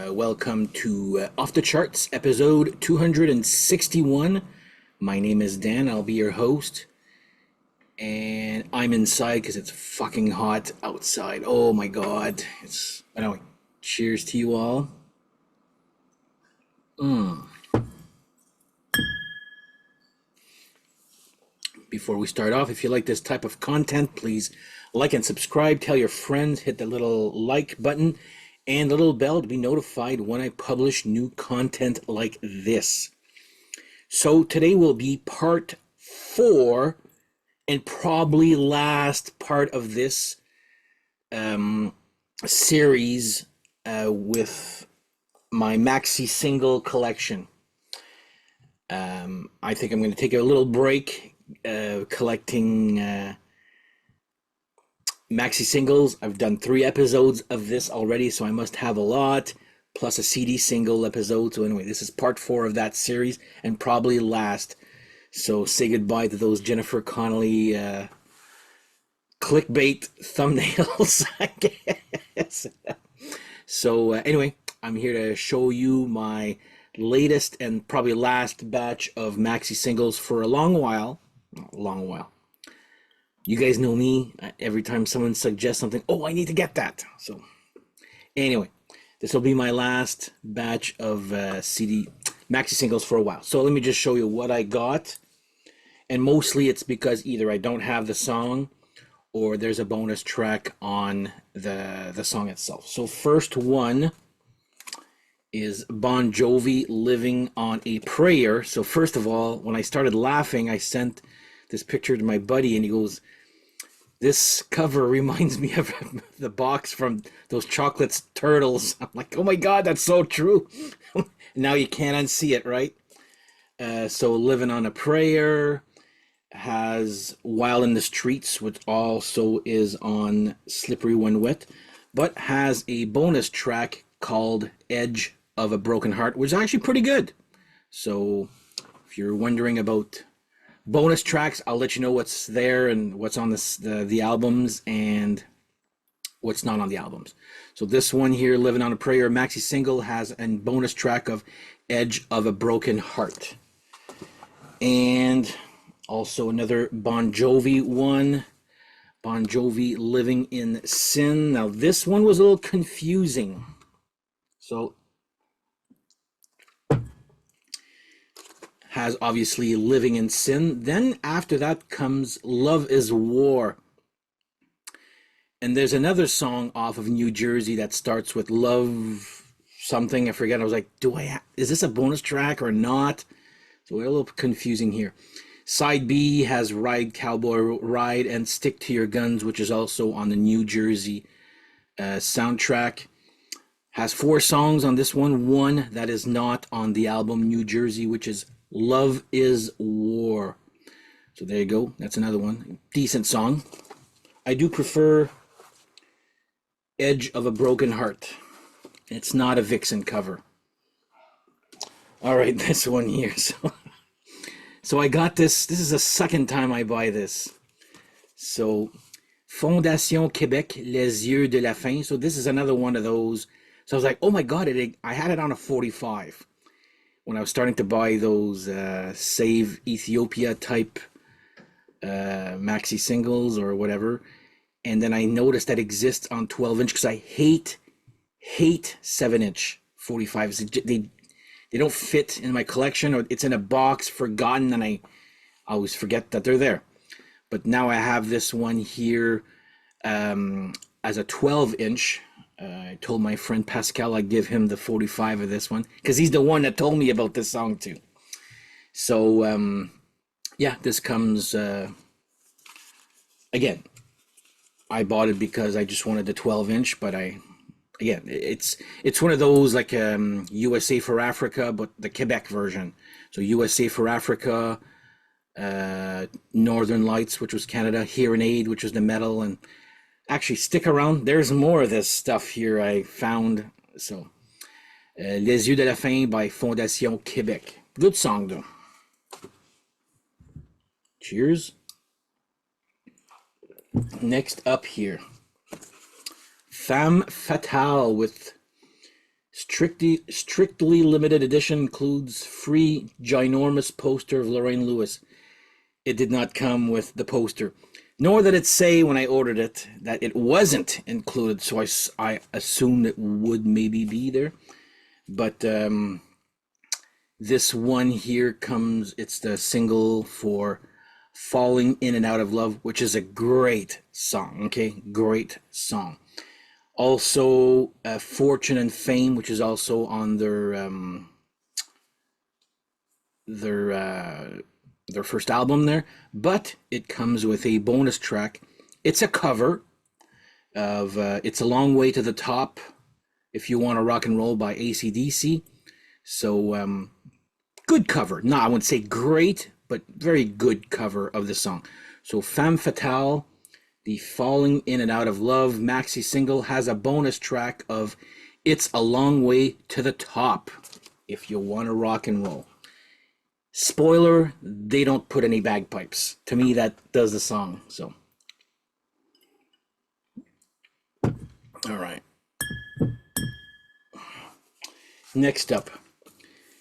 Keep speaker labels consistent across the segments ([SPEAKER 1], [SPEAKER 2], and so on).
[SPEAKER 1] Welcome to Off the Charts, episode 261. My name is Dan. I'll be your host. And I'm inside because it's fucking hot outside. Oh my god. Anyway, cheers to you all. Before we start off, if you like this type of content, please like and subscribe. Tell your friends, hit the little like button and the little bell to be notified when I publish new content like this. So today will be part 4 and probably last part of this series with my Maxi-Single collection. I think I'm going to take a little break collecting Maxi-Singles. I've done 3 episodes of this already, so I must have a lot, plus a CD single episode. So anyway, this is part 4 of that series, and probably last. So say goodbye to those Jennifer Connelly clickbait thumbnails, I guess. So anyway, I'm here to show you my latest and probably last batch of Maxi-Singles for a long while. You guys know me. Every time someone suggests something, oh, I need to get that. So anyway, this will be my last batch of CD Maxi-Singles for a while. So let me just show you what I got. And mostly it's because either I don't have the song or there's a bonus track on the song itself. So first one is Bon Jovi, Living on a Prayer. So first of all, when I started laughing, I sent this picture to my buddy and he goes, "This cover reminds me of the box from those chocolates turtles." I'm like, oh my god, that's so true. Now you can't unsee it, right? So Living on a Prayer has While in the Streets, which also is on Slippery When Wet, but has a bonus track called Edge of a Broken Heart, which is actually pretty good. So if you're wondering about bonus tracks, I'll let you know what's there and what's on the albums and what's not on the albums. So this one here, Living on a Prayer Maxi-Single, has a bonus track of Edge of a Broken Heart. And also another Bon Jovi one, Bon Jovi, Living in Sin. Now this one was a little confusing. So has obviously Living in Sin. Then after that comes Love is War. And there's another song off of New Jersey that starts with Love something. I forget. I was like, is this a bonus track or not? So we're a little confusing here. Side B has Ride Cowboy Ride and Stick to Your Guns, which is also on the New Jersey soundtrack. Has 4 songs on this one. One that is not on the album New Jersey, which is Love is War. So there you go. That's another one. Decent song. I do prefer Edge of a Broken Heart. It's not a Vixen cover. All right, this one here. So I got this. This is the second time I buy this. So Fondation Québec, Les Yeux de la Fin. So this is another one of those. So I was like, oh my god, I had it on a 45. When I was starting to buy those Save Ethiopia type Maxi-Singles or whatever, and then I noticed that exists on 12-inch because I hate 7-inch 45s. They don't fit in my collection, or it's in a box forgotten, and I always forget that they're there. But now I have this one here as a 12-inch. I told my friend Pascal I'd give him the 45 of this one because he's the one that told me about this song too. So yeah, this comes again. I bought it because I just wanted the 12-inch, but it's one of those like USA for Africa, but the Quebec version. So USA for Africa, Northern Lights, which was Canada, Here in Aid, which was the metal, and actually, stick around. There's more of this stuff here I found. So, Les Yeux de la Fin by Fondation Québec. Good song, though. Cheers. Next up here, Femme Fatale with Strictly limited edition includes free ginormous poster of Lorraine Lewis. It did not come with the poster, nor did it say when I ordered it that it wasn't included. So I assumed it would maybe be there, but this one here comes. It's the single for "Falling in and Out of Love," which is a great song. Okay, great song. Also, "Fortune and Fame," which is also on their first album there, but it comes with a bonus track. It's a cover of "It's a Long Way to the Top," If You Want to Rock and Roll by AC/DC. So good cover. No, I wouldn't say great, but very good cover of the song. So Femme Fatale, the "Falling in and Out of Love" maxi single, has a bonus track of "It's a Long Way to the Top," if you want to rock and roll. Spoiler, they don't put any bagpipes. To me, that does the song. So, all right. Next up,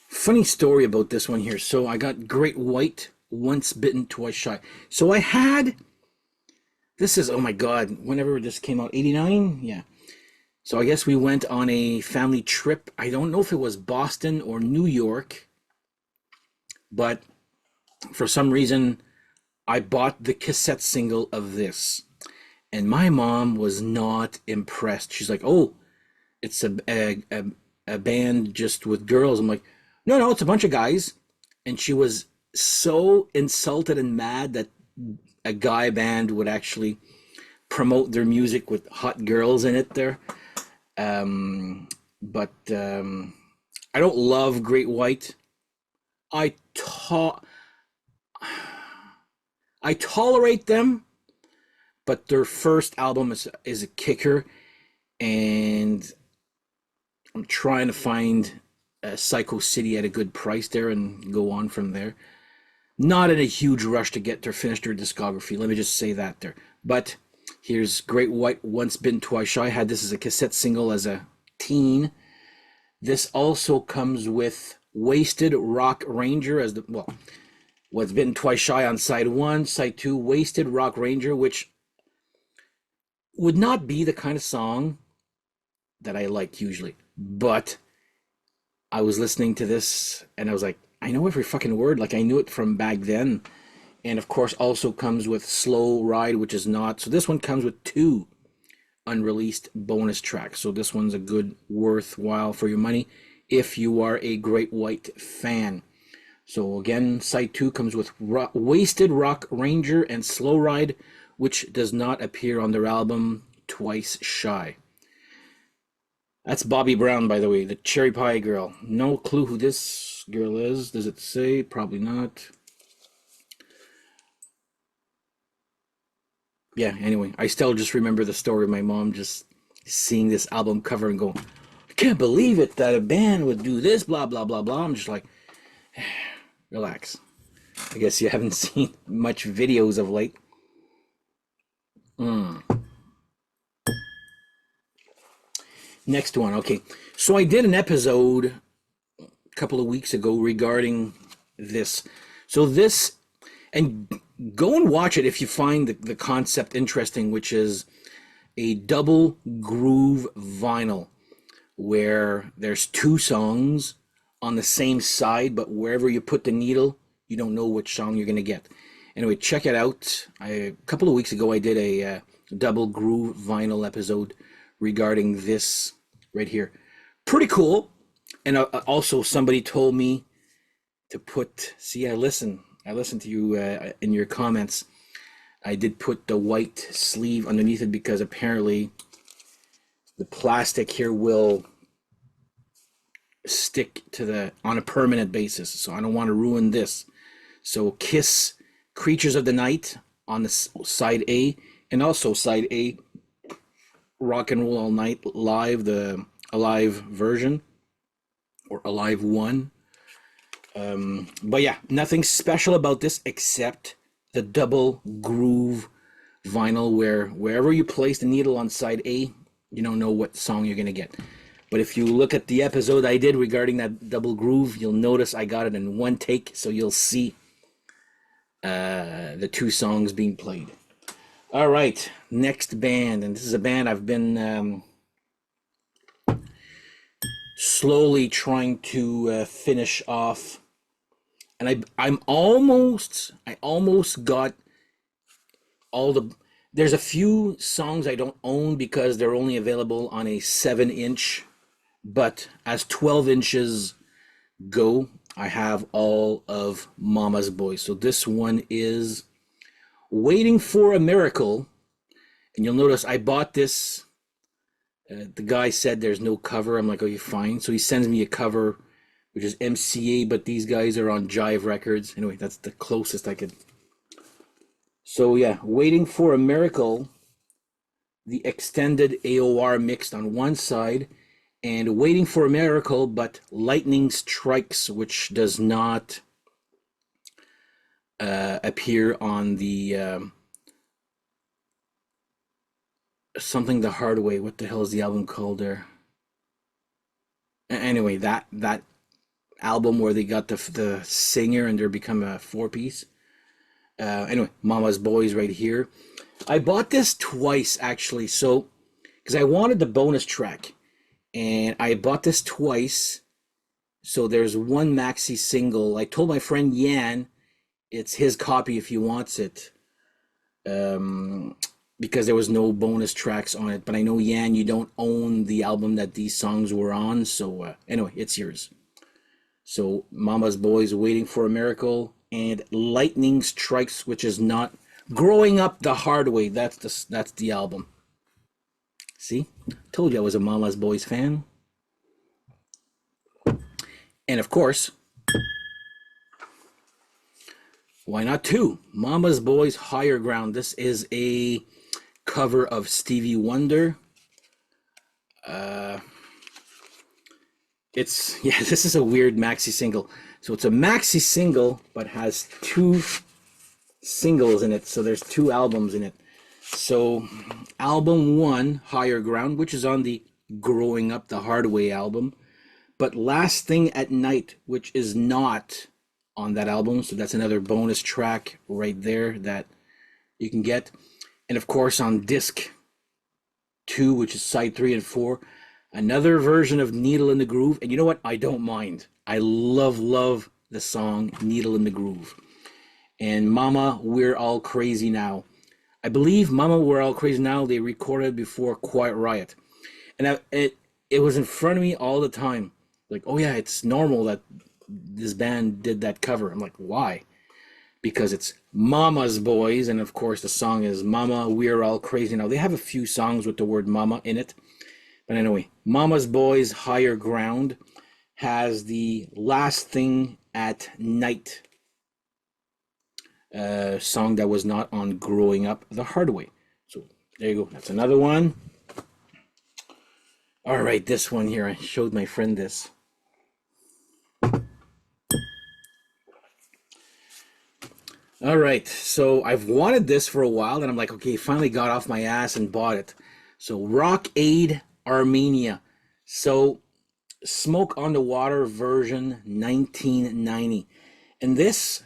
[SPEAKER 1] funny story about this one here. So I got Great White, Once Bitten, Twice Shy. So I had, this is, oh my God, whenever this came out, 89? Yeah. So I guess we went on a family trip. I don't know if it was Boston or New York, but for some reason, I bought the cassette single of this. And my mom was not impressed. She's like, oh, it's a band just with girls. I'm like, no, it's a bunch of guys. And she was so insulted and mad that a guy band would actually promote their music with hot girls in it there. But I don't love Great White. I tolerate them, but their first album is a kicker, and I'm trying to find Psycho City at a good price there and go on from there. Not in a huge rush to finish their discography. Let me just say that there. But here's Great White, Once Bitten, Twice Shy. I had this as a cassette single as a teen. This also comes with Wasted Rock Ranger as the, well, Once Bitten, Twice Shy on side 1, side 2, Wasted Rock Ranger, which would not be the kind of song that I like usually. But I was listening to this and I was like, I know every fucking word. Like I knew it from back then. And of course also comes with Slow Ride, which is not. So this one comes with 2 unreleased bonus tracks. So this one's a good worthwhile for your money if you are a Great White fan. So again, side 2 comes with Wasted Rock Ranger and Slow Ride, which does not appear on their album Twice Shy. That's Bobby Brown, by the way, the Cherry Pie Girl. No clue who this girl is. Does it say? Probably not. Yeah, anyway, I still just remember the story of my mom just seeing this album cover and going, I can't believe it that a band would do this, blah, blah, blah, blah. I'm just like, relax. I guess you haven't seen much videos of late. Next one, okay. So I did an episode a couple of weeks ago regarding this. So this, and go and watch it if you find the concept interesting, which is a double groove vinyl where there's 2 songs on the same side, but wherever you put the needle, you don't know which song you're going to get. Anyway, check it out. A couple of weeks ago, I did a double groove vinyl episode regarding this right here. Pretty cool. And also somebody told me to put, see, I listened to you in your comments. I did put the white sleeve underneath it because apparently the plastic here will stick to on a permanent basis. So I don't want to ruin this. So Kiss Creatures of the Night on the side A, and also side A, Rock and Roll All Night Live, the Alive version, or Alive 1. But yeah, nothing special about this except the double groove vinyl where wherever you place the needle on side A, you don't know what song you're going to get. But if you look at the episode I did regarding that double groove, you'll notice I got it in one take, so you'll see the two songs being played. All right, next band, and this is a band I've been slowly trying to finish off, and I almost got all the. There's a few songs I don't own because they're only available on a 7-inch, but as 12 inches go, I have all of Mama's Boys. So this one is Waiting for a Miracle, and you'll notice I bought this. The guy said there's no cover. I'm like, okay, fine. So he sends me a cover, which is MCA, but these guys are on Jive Records. Anyway, that's the closest I could. So yeah, Waiting for a Miracle, the extended AOR mixed on one side, and Waiting for a Miracle, but Lightning Strikes, which does not appear on the Something the Hard Way. What the hell is the album called there? Anyway, that album where they got the singer and they're become a 4-piece. Anyway, Mama's Boys right here. I bought this twice actually, so because I wanted the bonus track, and I bought this twice. So there's one maxi single. I told my friend Yan it's his copy if he wants it, because there was no bonus tracks on it. But I know, Yan, you don't own the album that these songs were on, so anyway, it's yours. So Mama's Boys, Waiting for a Miracle, and Lightning Strikes, which is not Growing Up the Hard Way. That's the album. See, told you I was a Mama's Boys fan. And of course, why not two? Mama's Boys, Higher Ground. This is a cover of Stevie Wonder. This is a weird maxi single. So it's a maxi single, but has two singles in it. So there's two albums in it. So album 1, Higher Ground, which is on the Growing Up the Hard Way album. But Last Thing at Night, which is not on that album. So that's another bonus track right there that you can get. And of course on disc 2, which is side 3 and 4, another version of Needle in the Groove. And you know what? I don't mind. I love the song Needle in the Groove. And Mama, We're All Crazy Now. I believe Mama, We're All Crazy Now, they recorded before Quiet Riot. And it was in front of me all the time. Like, oh yeah, it's normal that this band did that cover. I'm like, why? Because it's Mama's Boys, and of course the song is Mama, We're All Crazy Now. They have a few songs with the word Mama in it. But anyway, Mama's Boys, Higher Ground has the Last Thing at Night song that was not on Growing Up the Hard Way. So there you go. That's another one. All right, this one here. I showed my friend this. All right, so I've wanted this for a while, and I'm like, okay, finally got off my ass and bought it. So Rock Aid Armenia. So Smoke on the Water version 1990. And this,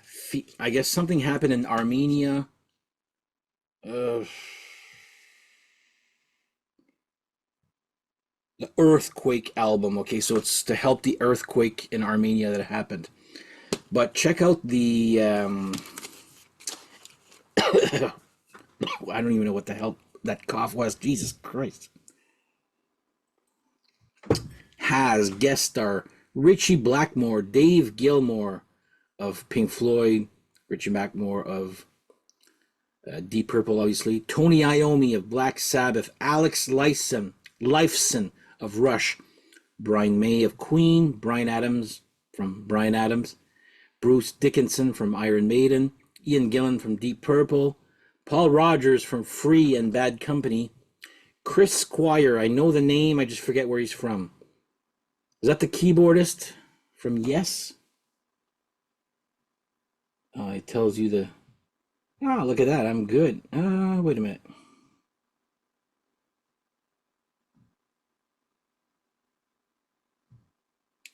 [SPEAKER 1] I guess something happened in Armenia. The earthquake album. Okay, so it's to help the earthquake in Armenia that happened. But check out the I don't even know what the hell that cough was. Jesus Christ. Has guest star Richie Blackmore, Dave Gilmour of Pink Floyd, Richie Blackmore of Deep Purple, obviously, Tony Iommi of Black Sabbath, Alex Lifeson of Rush, Brian May of Queen, Bryan Adams from Bryan Adams, Bruce Dickinson from Iron Maiden, Ian Gillan from Deep Purple, Paul Rogers from Free and Bad Company, Chris Squire, I know the name, I just forget where he's from. Is that the keyboardist from Yes? It tells you the... Oh, look at that, I'm good. Wait a minute.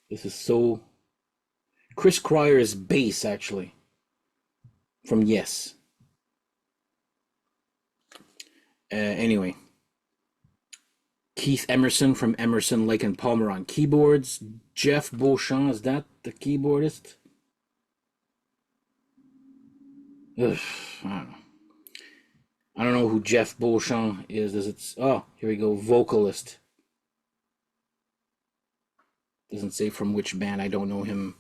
[SPEAKER 1] This is so... Chris Cryer's bass, actually, from Yes. Anyway. Keith Emerson from Emerson, Lake and Palmer on keyboards. Jeff Beauchamp, is that the keyboardist? Ugh, I don't know who Jeff Beauchamp is. Oh, here we go, vocalist. Doesn't say from which band, I don't know him.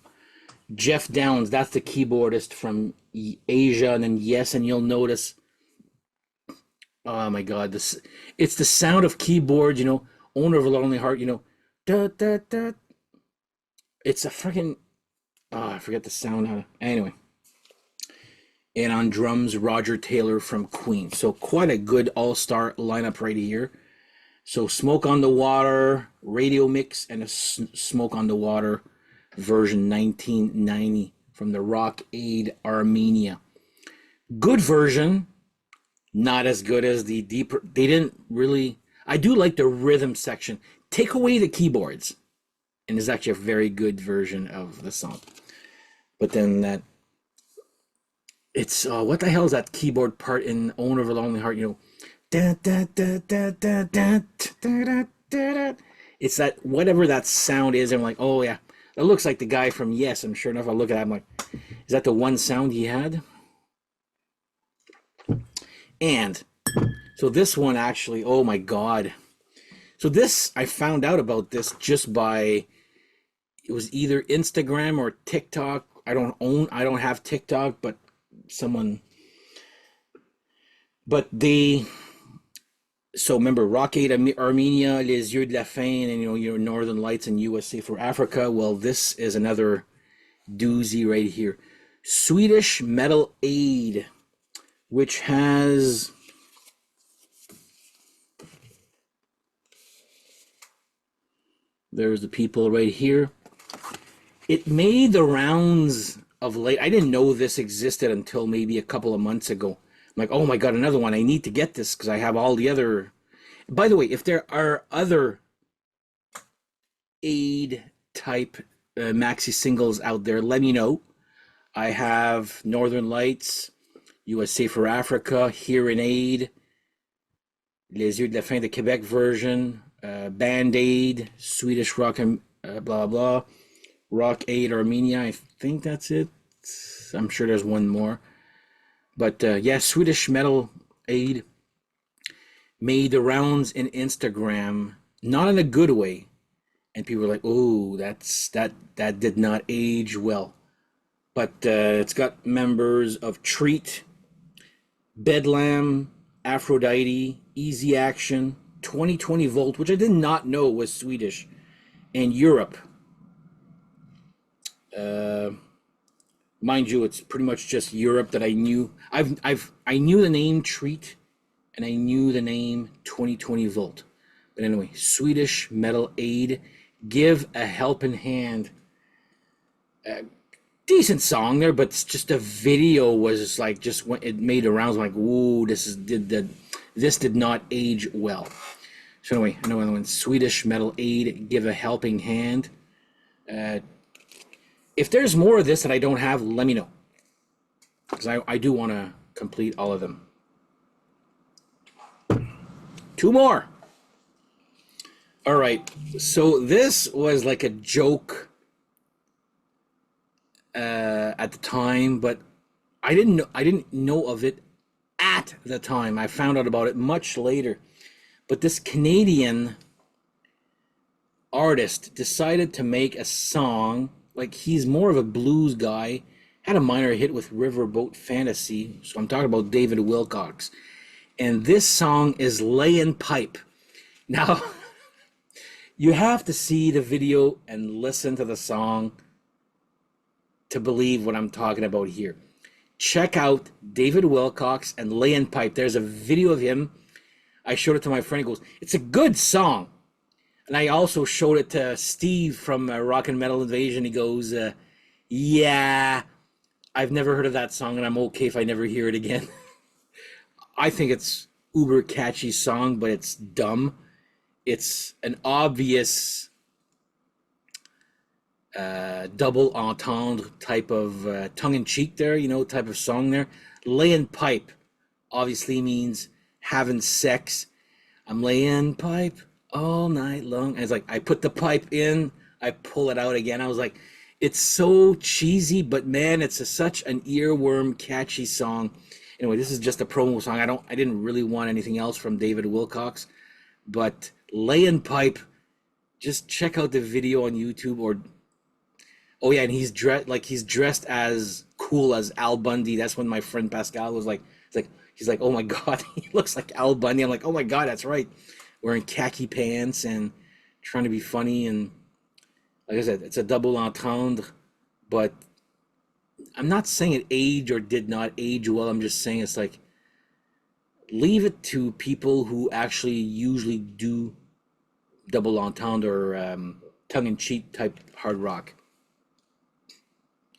[SPEAKER 1] Jeff Downs, that's the keyboardist from Asia, and then Yes, and you'll notice, oh my God, it's the sound of keyboard, Owner of a Lonely Heart, da, da, da. It's a freaking, I forget the sound. Anyway. And on drums, Roger Taylor from Queen. So quite a good all-star lineup right here. So Smoke on the Water, radio mix, and a Smoke on the Water version 1990 from the rock Aid Armenia. Good version. Not as good as the deeper. They didn't really. I do like the rhythm section. Take away the keyboards, and it's actually a very good version of the song. But then that, it's what the hell is that keyboard part in "Owner of a Lonely Heart"? Da, da, da, da, da, da, da, da, da. It's that whatever that sound is. I'm like, oh yeah, that looks like the guy from Yes. And sure enough, I look at it, I'm like, is that the one sound he had? And so this one actually, oh my God. So this, I found out about this just by, it was either Instagram or TikTok. I don't have TikTok, but so remember, Rock Aid Armenia, Les Yeux de la Faim, and your Northern Lights and USA for Africa. Well, this is another doozy right here. Swedish Metal Aid, which has there's the people right here. It made the rounds of late. I didn't know this existed until maybe a couple of months ago. I'm like, oh my God, another one. I need to get this because I have all the other. By the way, if there are other Aid type maxi-singles out there, let me know. I have Northern Lights, USA for Africa, Here in Aid, Les Yeux de la Fin de Quebec version, Band-Aid, Swedish Rock and blah blah, Rock Aid Armenia. I think that's it. I'm sure there's one more, but yeah, Swedish Metal Aid made the rounds in Instagram, not in a good way, and people were like, "Oh, that did not age well." But it's got members of Treat, Bedlam, Aphrodite, Easy Action, 2020 Volt, which I did not know was Swedish, and Europe. Mind you, it's pretty much just Europe that I knew. I knew the name Treat, and I knew the name 2020 Volt. But anyway, Swedish Metal Aid, Give a Helping Hand. Decent song there, but just the video was like, just when it made the rounds, I'm like, ooh, this did not age well. So anyway, another one, Swedish Metal Aid, Give a Helping Hand. If there's more of this that I don't have, let me know, because I do want to complete all of them. Two more. All right, so this was like a joke at the time, but I didn't know of it at the time. I found out about it much later. But this Canadian artist decided to make a song, like he's more of a blues guy, had a minor hit with Riverboat Fantasy, so I'm talking about David Wilcox. And this song is Layin' Pipe. Now, you have to see the video and listen to the song to believe what I'm talking about here. Check out David Wilcox and Layin' Pipe. There's a video of him. I showed it to my friend. He goes, it's a good song. And I also showed it to Steve from Rock and Metal Invasion. He goes, yeah, I've never heard of that song, and I'm okay if I never hear it again. I think it's uber catchy song, but it's dumb. It's an obvious double entendre type of tongue-in-cheek there, you know, type of song there. Laying pipe obviously means having sex. I'm laying pipe all night long. And it's like, I put the pipe in, I pull it out again. I was like, it's so cheesy, but man, it's such an earworm, catchy song. Anyway, this is just a promo song. I didn't really want anything else from David Wilcox, but laying pipe, just check out the video on YouTube. Or oh yeah, and he's dressed as cool as Al Bundy. That's when my friend Pascal was like, he's like, oh my God, he looks like Al Bundy. I'm like, oh my God, that's right. Wearing khaki pants and trying to be funny. And like I said, it's a double entendre, but I'm not saying it aged or did not age well. I'm just saying it's like, leave it to people who actually usually do double entendre or tongue-in-cheek type hard rock.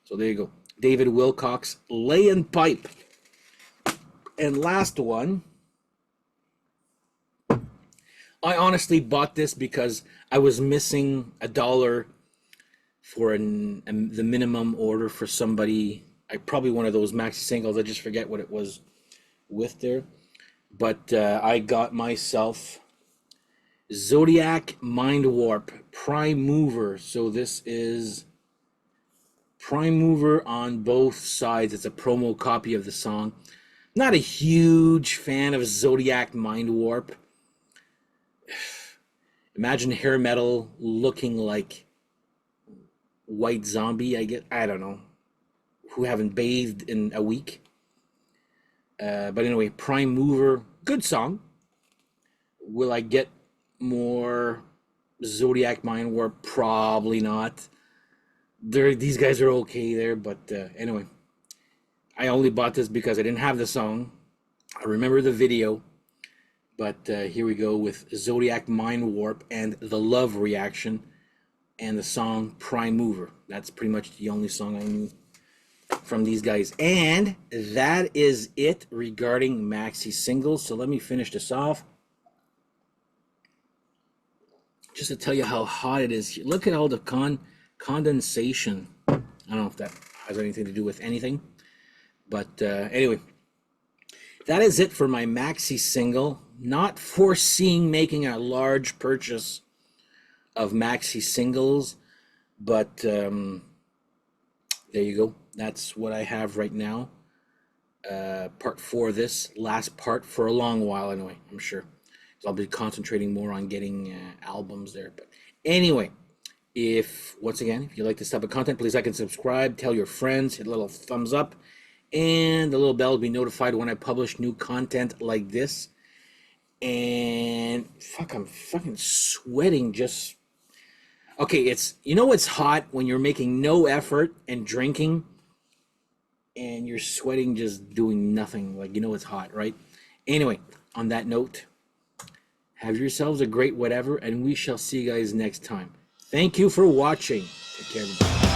[SPEAKER 1] So there you go. David Wilcox, Laying Pipe. And last one. I honestly bought this because I was missing $1 for the minimum order for somebody. Probably one of those Maxi-Singles. I just forget what it was with there. But I got myself Zodiac Mindwarp Prime Mover. So this is Prime Mover on both sides. It's a promo copy of the song. Not a huge fan of Zodiac Mindwarp. Imagine hair metal looking like White Zombie, I don't know, who haven't bathed in a week. But anyway, Prime Mover, good song. Will I get more Zodiac Mindwarp? Probably not. These guys are okay there, but anyway, I only bought this because I didn't have the song. I remember the video, but here we go with Zodiac Mindwarp and the Love Reaction and the song Prime Mover. That's pretty much the only song I knew from these guys. And that is it regarding Maxi-Singles. So let me finish this off. Just to tell you how hot it is. Look at all the condensation. I don't know if that has anything to do with anything. But anyway, that is it for my Maxi-Single. Not foreseeing making a large purchase of Maxi-Singles, but there you go. That's what I have right now. Part 4 of this, last part for a long while anyway, I'm sure. So I'll be concentrating more on getting albums there. But anyway, once again, if you like this type of content, please like and subscribe. Tell your friends, hit a little thumbs up, and the little bell will be notified when I publish new content like this. And fuck, I'm fucking sweating just... Okay, it's hot when you're making no effort and drinking and you're sweating just doing nothing. Like, it's hot, right? Anyway, on that note, have yourselves a great whatever, and we shall see you guys next time. Thank you for watching. Take care, everybody.